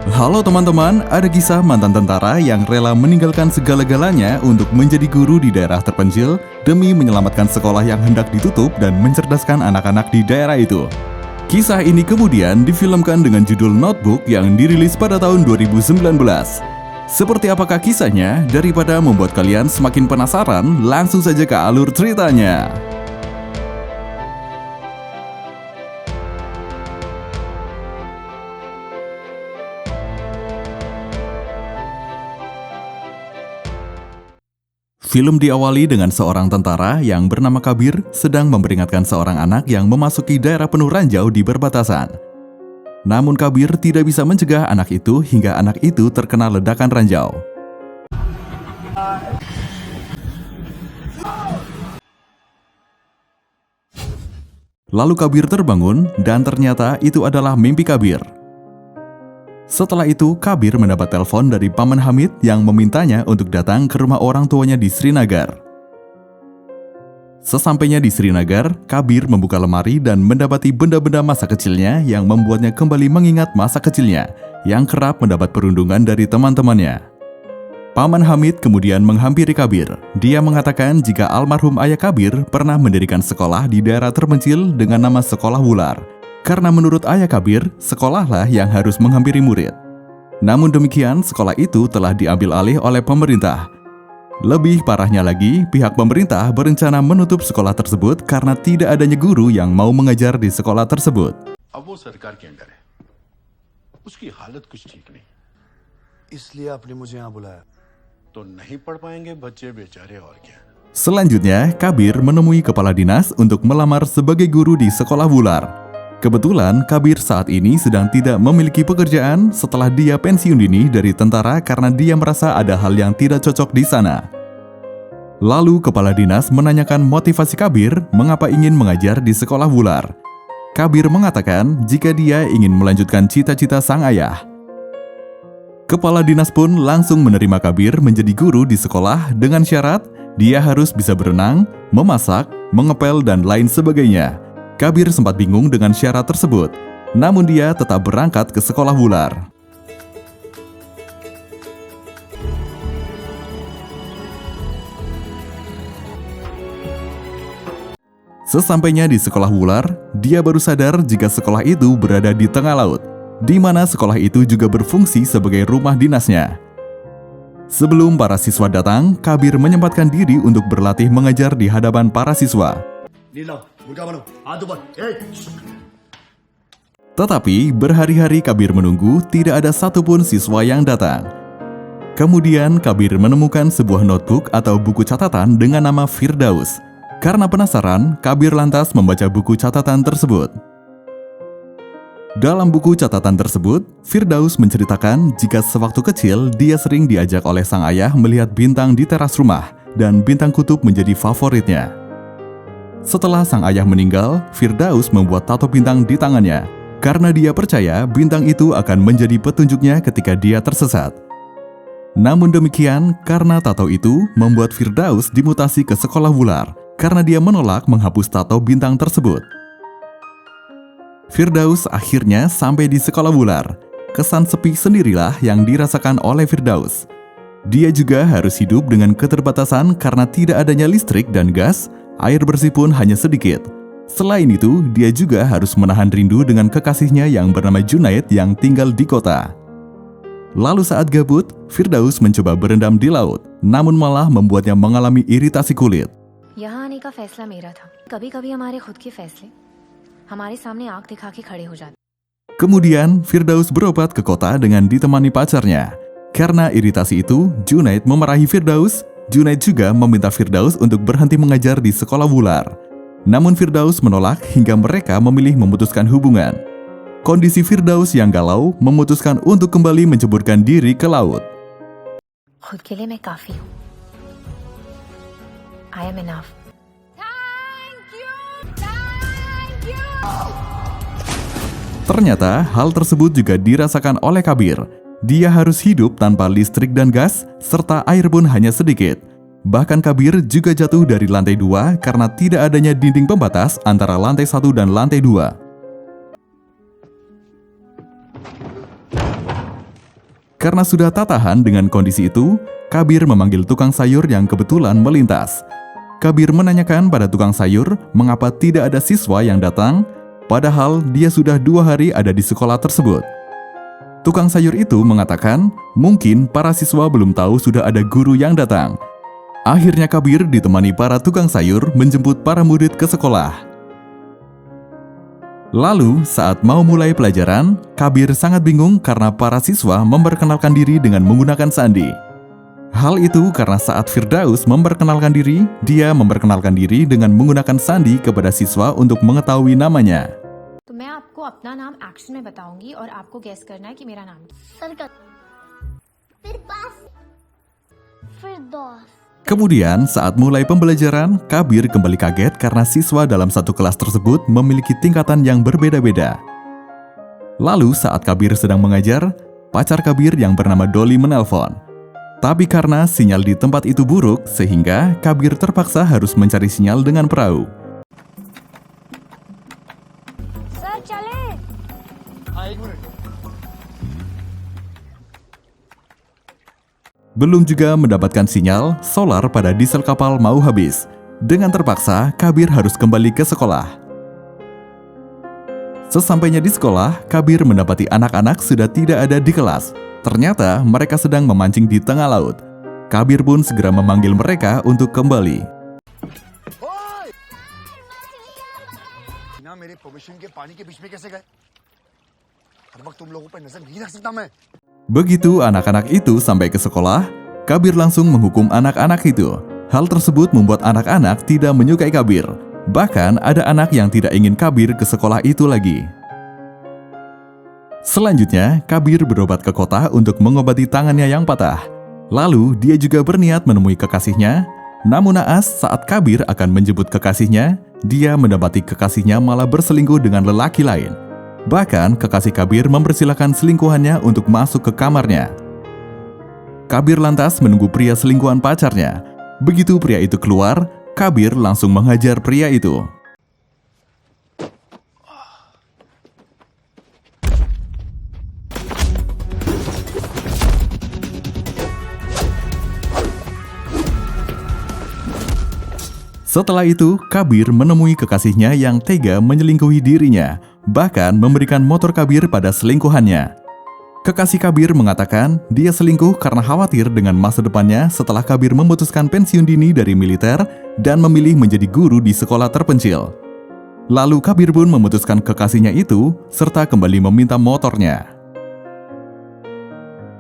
Halo teman-teman, ada kisah mantan tentara yang rela meninggalkan segala-galanya untuk menjadi guru di daerah terpencil demi menyelamatkan sekolah yang hendak ditutup dan mencerdaskan anak-anak di daerah itu. Kisah ini kemudian difilmkan dengan judul Notebook yang dirilis pada tahun 2019. Seperti apakah kisahnya? Daripada membuat kalian semakin penasaran, langsung saja ke alur ceritanya. Film diawali dengan seorang tentara yang bernama Kabir sedang memperingatkan seorang anak yang memasuki daerah penuh ranjau di perbatasan. Namun Kabir tidak bisa mencegah anak itu hingga anak itu terkena ledakan ranjau. Lalu Kabir terbangun dan ternyata itu adalah mimpi Kabir. Setelah itu, Kabir mendapat telepon dari Paman Hamid yang memintanya untuk datang ke rumah orang tuanya di Srinagar. Sesampainya di Srinagar, Kabir membuka lemari dan mendapati benda-benda masa kecilnya yang membuatnya kembali mengingat masa kecilnya yang kerap mendapat perundungan dari teman-temannya. Paman Hamid kemudian menghampiri Kabir. Dia mengatakan jika almarhum ayah Kabir pernah mendirikan sekolah di daerah terpencil dengan nama Sekolah Wular. Karena menurut ayah Kabir, sekolahlah yang harus menghampiri murid. Namun demikian, sekolah itu telah diambil alih oleh pemerintah. Lebih parahnya lagi, pihak pemerintah berencana menutup sekolah tersebut karena tidak adanya guru yang mau mengajar di sekolah tersebut. अब वो सरकार के अंडर है, उसकी हालत कुछ ठीक नहीं, इसलिए आपने मुझे यहाँ बुलाया। तो नहीं पढ़ पाएंगे बच्चे बेचारे और क्या। Selanjutnya, Kabir menemui kepala dinas untuk melamar sebagai guru di Sekolah Wular. Kebetulan Kabir saat ini sedang tidak memiliki pekerjaan setelah dia pensiun dini dari tentara karena dia merasa ada hal yang tidak cocok di sana. Lalu kepala dinas menanyakan motivasi Kabir mengapa ingin mengajar di Sekolah Wular. Kabir mengatakan jika dia ingin melanjutkan cita-cita sang ayah. Kepala dinas pun langsung menerima Kabir menjadi guru di sekolah dengan syarat dia harus bisa berenang, memasak, mengepel, dan lain sebagainya. Kabir sempat bingung dengan syarat tersebut, namun dia tetap berangkat ke Sekolah Wular. Sesampainya di Sekolah Wular, dia baru sadar jika sekolah itu berada di tengah laut, di mana sekolah itu juga berfungsi sebagai rumah dinasnya. Sebelum para siswa datang, Kabir menyempatkan diri untuk berlatih mengajar di hadapan para siswa. Tetapi berhari-hari Kabir menunggu tidak ada satupun siswa yang datang. Kemudian Kabir menemukan sebuah notebook atau buku catatan dengan nama Firdaus. Karena penasaran, Kabir lantas membaca buku catatan tersebut. Dalam buku catatan tersebut, Firdaus menceritakan jika sewaktu kecil dia sering diajak oleh sang ayah melihat bintang di teras rumah dan bintang kutub menjadi favoritnya. Setelah sang ayah meninggal, Firdaus membuat tato bintang di tangannya karena dia percaya bintang itu akan menjadi petunjuknya ketika dia tersesat. Namun demikian, karena tato itu membuat Firdaus dimutasi ke Sekolah Wular karena dia menolak menghapus tato bintang tersebut. Firdaus akhirnya sampai di Sekolah Wular. Kesan sepi sendirilah yang dirasakan oleh Firdaus. Dia juga harus hidup dengan keterbatasan karena tidak adanya listrik dan gas. Air bersih pun hanya sedikit. Selain itu, dia juga harus menahan rindu dengan kekasihnya yang bernama Junaid yang tinggal di kota. Lalu saat gabut, Firdaus mencoba berendam di laut, namun malah membuatnya mengalami iritasi kulit. यहाँ आने का फैसला मेरा था। कभी-कभी हमारे खुद के फैसले हमारे सामने आंख दिखा के खड़े हो जाते। Kemudian, Firdaus berobat ke kota dengan ditemani pacarnya. Karena iritasi itu, Junaid memarahi Firdaus. Junaid juga meminta Firdaus untuk berhenti mengajar di Sekolah Wular. Namun Firdaus menolak hingga mereka memilih memutuskan hubungan. Kondisi Firdaus yang galau memutuskan untuk kembali menceburkan diri ke laut. खुद के लिए मैं काफी हूँ। I am enough. Ternyata hal tersebut juga dirasakan oleh Kabir. Dia harus hidup tanpa listrik dan gas, serta air pun hanya sedikit. Bahkan Kabir juga jatuh dari lantai 2 karena tidak adanya dinding pembatas antara lantai 1 dan lantai 2. Karena sudah tak tahan dengan kondisi itu, Kabir memanggil tukang sayur yang kebetulan melintas. Kabir menanyakan pada tukang sayur mengapa tidak ada siswa yang datang, padahal dia sudah 2 hari ada di sekolah tersebut. Tukang sayur itu mengatakan mungkin para siswa belum tahu sudah ada guru yang datang. Akhirnya Kabir ditemani para tukang sayur menjemput para murid ke sekolah. Lalu, saat mau mulai pelajaran, Kabir sangat bingung karena para siswa memperkenalkan diri dengan menggunakan sandi. Hal itu karena saat Firdaus memperkenalkan diri, dia memperkenalkan diri dengan menggunakan sandi kepada siswa untuk mengetahui namanya. तो मैं आपको अपना नाम एक्शन में बताऊंगी और आपको गेस करना है कि मेरा नाम क्या है। फिरदौस Kemudian, saat mulai pembelajaran, Kabir kembali kaget karena siswa dalam satu kelas tersebut memiliki tingkatan yang berbeda-beda. Lalu, saat Kabir sedang mengajar, pacar Kabir yang bernama Dolly menelpon. Tapi karena sinyal di tempat itu buruk, sehingga Kabir terpaksa harus mencari sinyal dengan perahu. Sir चले Belum juga mendapatkan sinyal, solar pada diesel kapal mau habis. Dengan terpaksa, Kabir harus kembali ke sekolah. Sesampainya di sekolah, Kabir mendapati anak-anak sudah tidak ada di kelas. Ternyata mereka sedang memancing di tengah laut. Kabir pun segera memanggil mereka untuk kembali. बिना मेरे परमिशन के पानी के बीच में कैसे गए? हर वक्त तुम लोगों पर नजर नहीं रख सकता मैं। Begitu anak-anak itu sampai ke sekolah, Kabir langsung menghukum anak-anak itu. Hal tersebut membuat anak-anak tidak menyukai Kabir. Bahkan ada anak yang tidak ingin Kabir ke sekolah itu lagi. Selanjutnya, Kabir berobat ke kota untuk mengobati tangannya yang patah. Lalu, dia juga berniat menemui kekasihnya. Namun naas, saat Kabir akan menjemput kekasihnya, dia mendapati kekasihnya malah berselingkuh dengan lelaki lain. Bahkan, kekasih Kabir mempersilahkan selingkuhannya untuk masuk ke kamarnya. Kabir lantas menunggu pria selingkuhan pacarnya. Begitu pria itu keluar, Kabir langsung menghajar pria itu. Setelah itu, Kabir menemui kekasihnya yang tega menyelingkuhi dirinya, bahkan memberikan motor Kabir pada selingkuhannya. Kekasih Kabir mengatakan dia selingkuh karena khawatir dengan masa depannya setelah Kabir memutuskan pensiun dini dari militer dan memilih menjadi guru di sekolah terpencil. Lalu Kabir pun memutuskan kekasihnya itu serta kembali meminta motornya.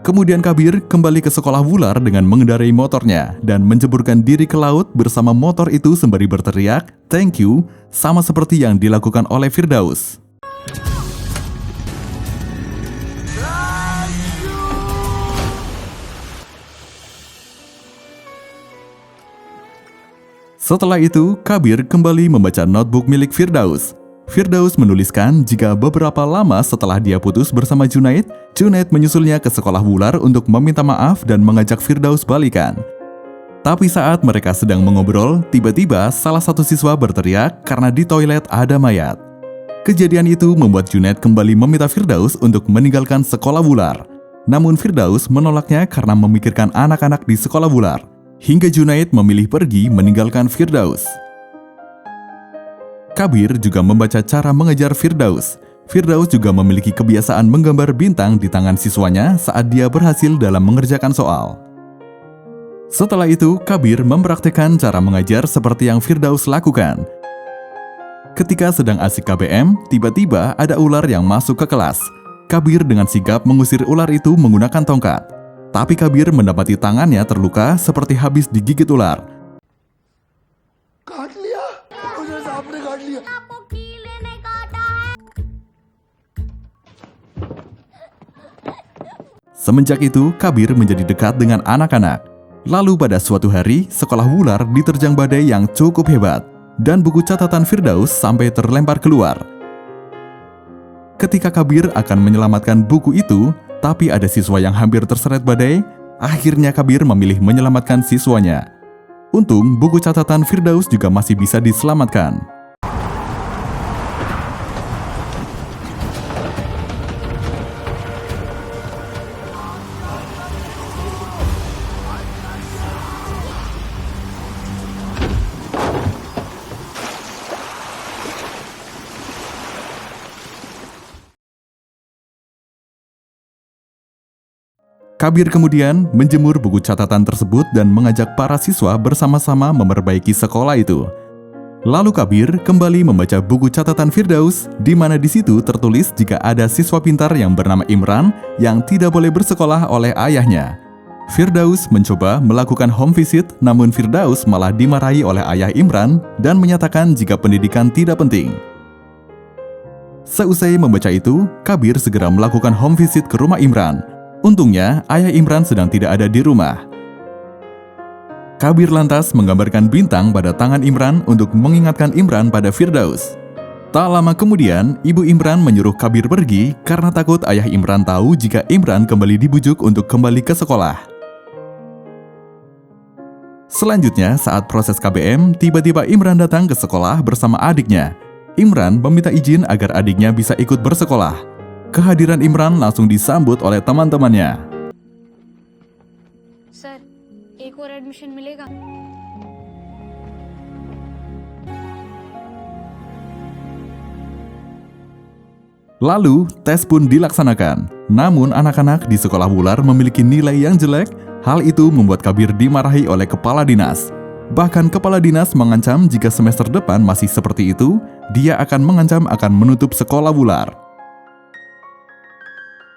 Kemudian Kabir kembali ke sekolah Wular dengan mengendarai motornya dan menjeburkan diri ke laut bersama motor itu sembari berteriak, "Thank you," sama seperti yang dilakukan oleh Firdaus. Setelah itu, Kabir kembali membaca notebook milik Firdaus. Firdaus menuliskan jika beberapa lama setelah dia putus bersama Junaid, Junaid menyusulnya ke sekolah Wular untuk meminta maaf dan mengajak Firdaus balikan. Tapi saat mereka sedang mengobrol, tiba-tiba salah satu siswa berteriak karena di toilet ada mayat. Kejadian itu membuat Junaid kembali meminta Firdaus untuk meninggalkan sekolah Wular. Namun Firdaus menolaknya karena memikirkan anak-anak di sekolah Wular. Hingga Junaid memilih pergi meninggalkan Firdaus. Kabir juga membaca cara mengejar Firdaus. Firdaus juga memiliki kebiasaan menggambar bintang di tangan siswanya saat dia berhasil dalam mengerjakan soal. Setelah itu, Kabir mempraktikkan cara mengajar seperti yang Firdaus lakukan. Ketika sedang asik KBM, tiba-tiba ada ular yang masuk ke kelas. Kabir dengan sigap mengusir ular itu menggunakan tongkat. Tapi Kabir mendapati tangannya terluka seperti habis digigit ular. काट लिया मुझे सांप ने काट लिया आपको कीले ने काटा है। Semenjak itu, Kabir menjadi dekat dengan anak-anak. Lalu pada suatu hari, sekolah Wular diterjang badai yang cukup hebat, dan buku catatan Firdaus sampai terlempar keluar. Ketika Kabir akan menyelamatkan buku itu, tapi ada siswa yang hampir terseret badai, akhirnya Kabir memilih menyelamatkan siswanya. Untung, buku catatan Firdaus juga masih bisa diselamatkan. Kabir kemudian menjemur buku catatan tersebut dan mengajak para siswa bersama-sama memperbaiki sekolah itu. Lalu Kabir kembali membaca buku catatan Firdaus, di mana di situ tertulis jika ada siswa pintar yang bernama Imran yang tidak boleh bersekolah oleh ayahnya. Firdaus mencoba melakukan home visit, namun Firdaus malah dimarahi oleh ayah Imran dan menyatakan jika pendidikan tidak penting. Seusai membaca itu, Kabir segera melakukan home visit ke rumah Imran. Untungnya, ayah Imran sedang tidak ada di rumah. Kabir lantas menggambarkan bintang pada tangan Imran untuk mengingatkan Imran pada Firdaus. Tak lama kemudian, ibu Imran menyuruh Kabir pergi karena takut ayah Imran tahu jika Imran kembali dibujuk untuk kembali ke sekolah. Selanjutnya, saat proses KBM, tiba-tiba Imran datang ke sekolah bersama adiknya. Imran meminta izin agar adiknya bisa ikut bersekolah. Kehadiran Imran langsung disambut oleh teman-temannya. Sir एक और एडमिशन मिलेगा Lalu, tes pun dilaksanakan. Namun, anak-anak di sekolah Wular memiliki nilai yang jelek. Hal itu membuat Kabir dimarahi oleh kepala dinas. Bahkan kepala dinas mengancam jika semester depan masih seperti itu, dia akan mengancam akan menutup sekolah Wular.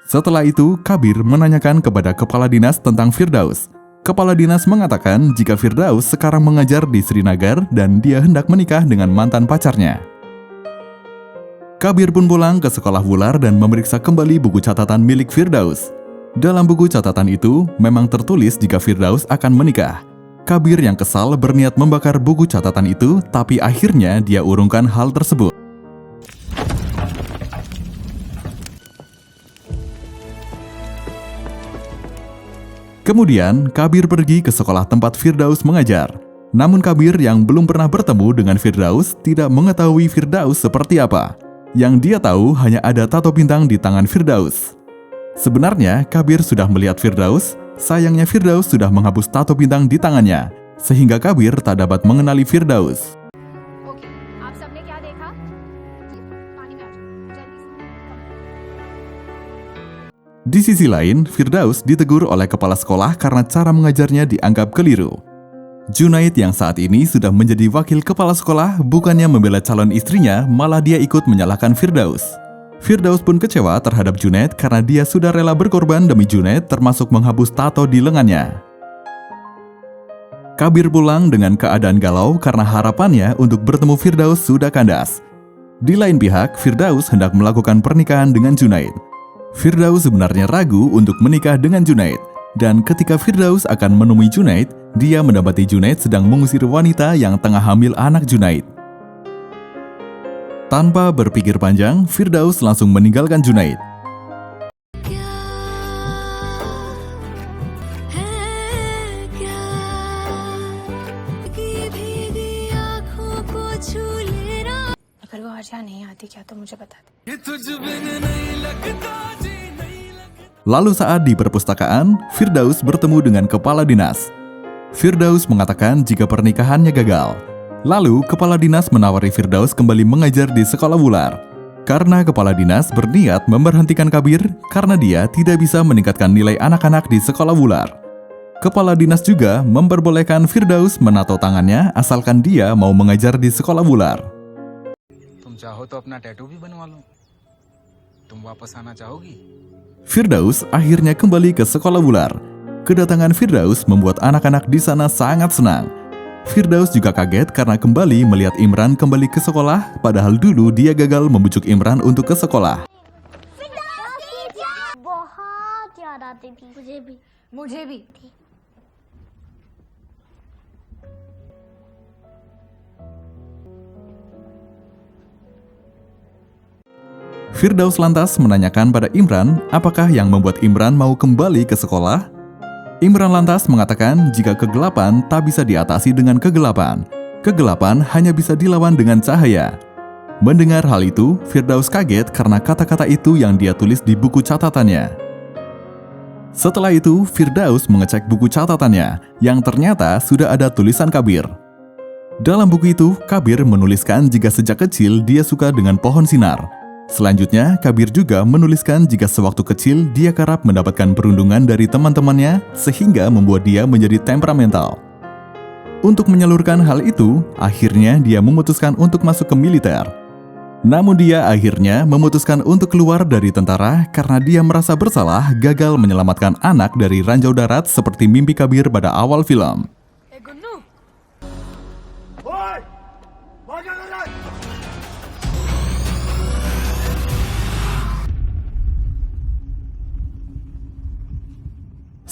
Setelah itu, Kabir menanyakan kepada kepala dinas tentang Firdaus. Kepala dinas mengatakan jika Firdaus sekarang mengajar di Srinagar dan dia hendak menikah dengan mantan pacarnya. Kabir pun pulang ke sekolah Wular dan memeriksa kembali buku catatan milik Firdaus. Dalam buku catatan itu, memang tertulis jika Firdaus akan menikah. Kabir yang kesal berniat membakar buku catatan itu, tapi akhirnya dia urungkan hal tersebut. Kemudian, Kabir pergi ke sekolah tempat Firdaus mengajar. Namun Kabir yang belum pernah bertemu dengan Firdaus tidak mengetahui Firdaus seperti apa. Yang dia tahu hanya ada tato bintang di tangan Firdaus. Sebenarnya, Kabir sudah melihat Firdaus, sayangnya Firdaus sudah menghapus tato bintang di tangannya, sehingga Kabir tak dapat mengenali Firdaus. Okay, आप सबने क्या देखा? पानी में आ जाओ, जल्दी से। Di sisi lain, Firdaus ditegur oleh kepala sekolah karena cara mengajarnya dianggap keliru. Junaid yang saat ini sudah menjadi wakil kepala sekolah bukannya membela calon istrinya, malah dia ikut menyalahkan Firdaus. Firdaus pun kecewa terhadap Junaid karena dia sudah rela berkorban demi Junaid, termasuk menghapus tato di lengannya. Kabir pulang dengan keadaan galau karena harapannya untuk bertemu Firdaus sudah kandas. Di lain pihak, Firdaus hendak melakukan pernikahan dengan Junaid. Firdaus sebenarnya ragu untuk menikah dengan Junaid. Dan ketika Firdaus akan menemui Junaid, dia mendapati Junaid sedang mengusir wanita yang tengah hamil anak Junaid. Tanpa berpikir panjang, Firdaus langsung meninggalkan Junaid. अगर वो आज यहाँ नहीं आती क्या तो मुझे बता दे। Lalu saat di perpustakaan, Firdaus bertemu dengan kepala dinas. Firdaus mengatakan jika pernikahannya gagal. Lalu, kepala dinas menawari Firdaus kembali mengajar di sekolah Wular. Karena kepala dinas berniat memberhentikan Kabir karena dia tidak bisa meningkatkan nilai anak-anak di sekolah Wular. Kepala dinas juga memperbolehkan Firdaus menato tangannya asalkan dia mau mengajar di sekolah Wular. तुम चाहो तो अपना टैटू भी बनवा लो। तुम वापस आना चाहोगी? Firdaus akhirnya kembali ke sekolah Wular. Kedatangan Firdaus membuat anak-anak di sana sangat senang. Firdaus juga kaget karena kembali melihat Imran kembali ke sekolah, padahal dulu dia gagal membujuk Imran untuk ke sekolah. बहुत याद आती थी मुझे भी। Firdaus lantas menanyakan pada Imran apakah yang membuat Imran mau kembali ke sekolah. Imran lantas mengatakan jika kegelapan tak bisa diatasi dengan kegelapan. Kegelapan hanya bisa dilawan dengan cahaya. Mendengar hal itu, Firdaus kaget karena kata-kata itu yang dia tulis di buku catatannya. Setelah itu, Firdaus mengecek buku catatannya yang ternyata sudah ada tulisan Kabir. Dalam buku itu, Kabir menuliskan jika sejak kecil dia suka dengan pohon sinar. Selanjutnya, Kabir juga menuliskan jika sewaktu kecil dia kerap mendapatkan perundungan dari teman-temannya sehingga membuat dia menjadi temperamental. Untuk menyalurkan hal itu, akhirnya dia memutuskan untuk masuk ke militer. Namun dia akhirnya memutuskan untuk keluar dari tentara karena dia merasa bersalah gagal menyelamatkan anak dari ranjau darat seperti mimpi Kabir pada awal film.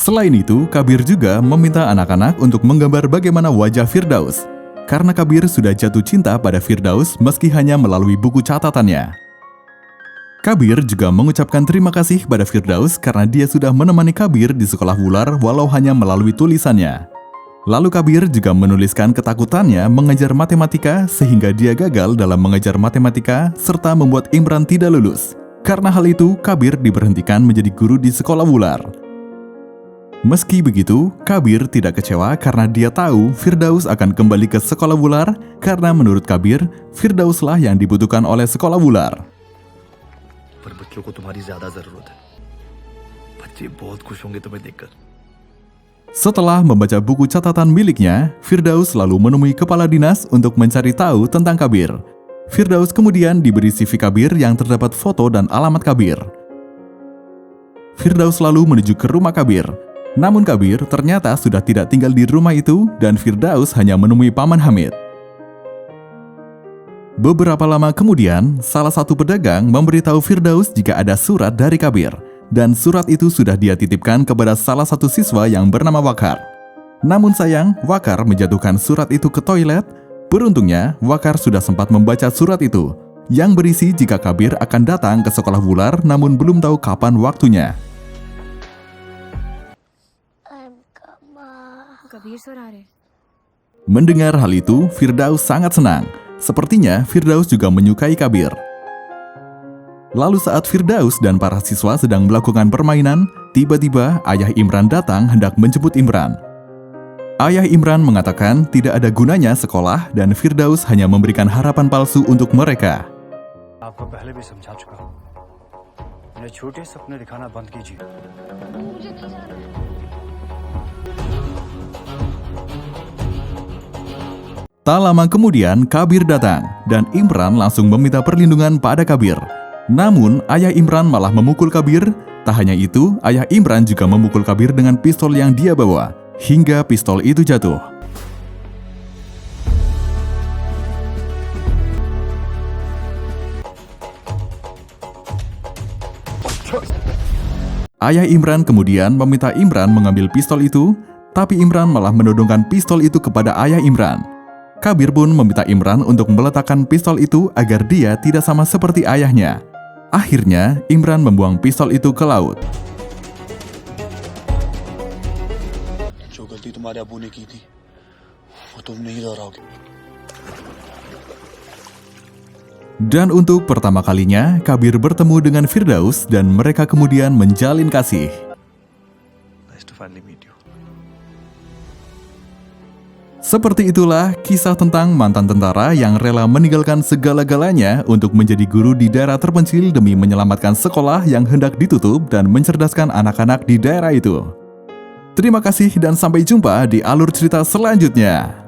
Selain itu, Kabir juga meminta anak-anak untuk menggambar bagaimana wajah Firdaus. Karena Kabir sudah jatuh cinta pada Firdaus meski hanya melalui buku catatannya. Kabir juga mengucapkan terima kasih pada Firdaus karena dia sudah menemani Kabir di sekolah Wular walau hanya melalui tulisannya. Lalu Kabir juga menuliskan ketakutannya mengajar matematika sehingga dia gagal dalam mengajar matematika serta membuat Imran tidak lulus. Karena hal itu, Kabir diberhentikan menjadi guru di sekolah Wular. Meski begitu, Kabir tidak kecewa karena dia tahu Firdaus akan kembali ke sekolah Wular karena menurut Kabir, Firdauslah yang dibutuhkan oleh sekolah Wular. पर बच्चों को तुम्हारी ज्यादा जरूरत है। बच्चे बहुत खुश होंगे तुम्हें देखकर। Setelah membaca buku catatan miliknya, Firdaus lalu menemui kepala dinas untuk mencari tahu tentang Kabir. Firdaus kemudian diberi CV Kabir yang terdapat foto dan alamat Kabir. Firdaus lalu menuju ke rumah Kabir. Namun Kabir ternyata sudah tidak tinggal di rumah itu dan Firdaus hanya menemui Paman Hamid. Beberapa lama kemudian, salah satu pedagang memberitahu Firdaus jika ada surat dari Kabir dan surat itu sudah dia titipkan kepada salah satu siswa yang bernama Wakar. Namun sayang, Wakar menjatuhkan surat itu ke toilet. Beruntungnya, Wakar sudah sempat membaca surat itu yang berisi jika Kabir akan datang ke sekolah Wular namun belum tahu kapan waktunya. Kabir sir आ रहे। Mendengar hal itu, Firdaus sangat senang. Sepertinya Firdaus juga menyukai Kabir. Lalu saat Firdaus dan para siswa sedang melakukan permainan, tiba-tiba ayah Imran datang hendak menjemput Imran. Ayah Imran mengatakan tidak ada gunanya sekolah dan Firdaus hanya memberikan harapan palsu untuk mereka. आपको पहले भी समझा चुका हूं। उन्हें छोटे सपने दिखाना बंद कीजिए। Tak lama kemudian, Kabir datang dan Imran langsung meminta perlindungan pada Kabir. Namun, ayah Imran malah memukul Kabir. Tak hanya itu, ayah Imran juga memukul Kabir dengan pistol yang dia bawa, hingga pistol itu jatuh. Ayah Imran kemudian meminta Imran mengambil pistol itu, tapi Imran malah menodongkan pistol itu kepada ayah Imran. Kabir pun meminta Imran untuk meletakkan pistol itu agar dia tidak sama seperti ayahnya. Akhirnya, Imran membuang pistol itu ke laut. जो गलती तुम्हारे अबू ने की थी, वो तुम नहीं दोहराओगे। Dan untuk pertama kalinya, Kabir bertemu dengan Firdaus dan mereka kemudian menjalin kasih. Nice to finally meet you. Seperti itulah kisah tentang mantan tentara yang rela meninggalkan segala-galanya untuk menjadi guru di daerah terpencil demi menyelamatkan sekolah yang hendak ditutup dan mencerdaskan anak-anak di daerah itu. Terima kasih dan sampai jumpa di alur cerita selanjutnya.